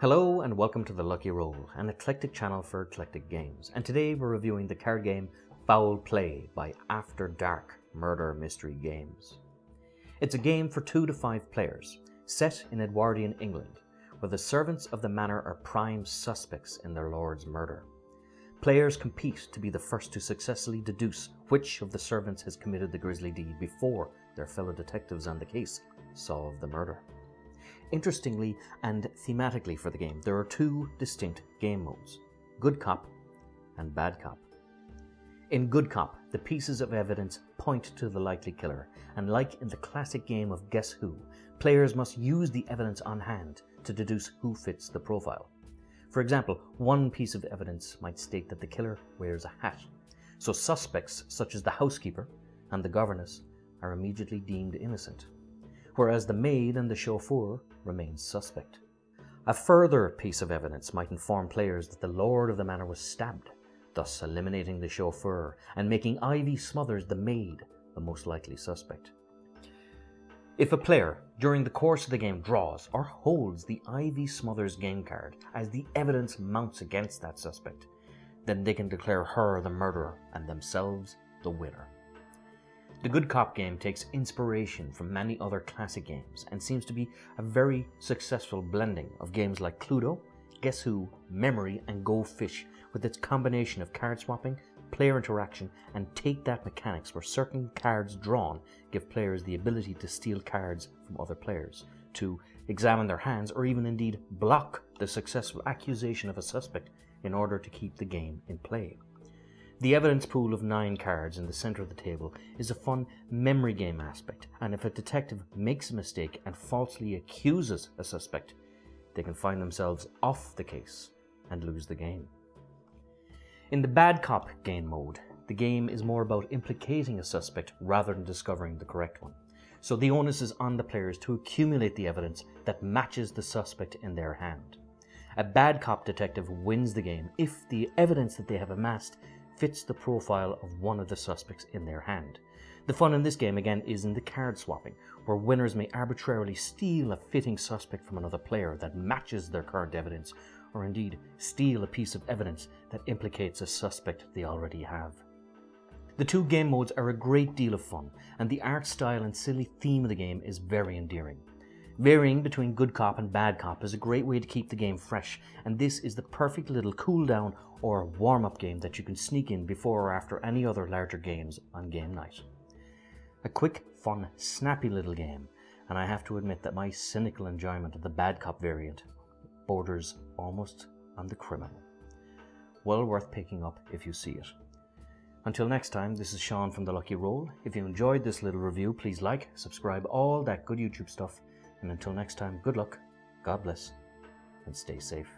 Hello and welcome to The Lucky Roll, an eclectic channel for eclectic games. And today we're reviewing the card game Foul Play by After Dark Murder Mystery Games. It's a game for 2 to 5 players, set in Edwardian England, where the servants of the manor are prime suspects in their lord's murder. Players compete to be the first to successfully deduce which of the servants has committed the grisly deed before their fellow detectives on the case solve the murder. Interestingly and thematically for the game, there are 2 distinct game modes, Good Cop and Bad Cop. In Good Cop, the pieces of evidence point to the likely killer, and like in the classic game of Guess Who, players must use the evidence on hand to deduce who fits the profile. For example, one piece of evidence might state that the killer wears a hat, so suspects such as the housekeeper and the governess are immediately deemed innocent, whereas the maid and the chauffeur remain suspect. A further piece of evidence might inform players that the lord of the manor was stabbed, thus eliminating the chauffeur and making Ivy Smothers, the maid, the most likely suspect. If a player, during the course of the game, draws or holds the Ivy Smothers game card as the evidence mounts against that suspect, then they can declare her the murderer and themselves the winner. The Good Cop game takes inspiration from many other classic games and seems to be a very successful blending of games like Cluedo, Guess Who, Memory, and Go Fish, with its combination of card swapping, player interaction, and take that mechanics where certain cards drawn give players the ability to steal cards from other players, to examine their hands, or even indeed block the successful accusation of a suspect in order to keep the game in play. The evidence pool of 9 cards in the center of the table is a fun memory game aspect, and if a detective makes a mistake and falsely accuses a suspect, they can find themselves off the case and lose the game. In the Bad Cop game mode, the game is more about implicating a suspect rather than discovering the correct one. So the onus is on the players to accumulate the evidence that matches the suspect in their hand. A Bad Cop detective wins the game if the evidence that they have amassed fits the profile of one of the suspects in their hand. The fun in this game again is in the card swapping, where winners may arbitrarily steal a fitting suspect from another player that matches their current evidence, or indeed steal a piece of evidence that implicates a suspect they already have. The 2 game modes are a great deal of fun, and the art style and silly theme of the game is very endearing. Varying between Good Cop and Bad Cop is a great way to keep the game fresh, and this is the perfect little cool down or warm-up game that you can sneak in before or after any other larger games on game night. A quick, fun, snappy little game, and I have to admit that my cynical enjoyment of the Bad Cop variant borders almost on the criminal. Well worth picking up if you see it. Until next time, this is Sean from The Lucky Roll. If you enjoyed this little review, please like, subscribe, all that good YouTube stuff. And until next time, good luck, God bless, and stay safe.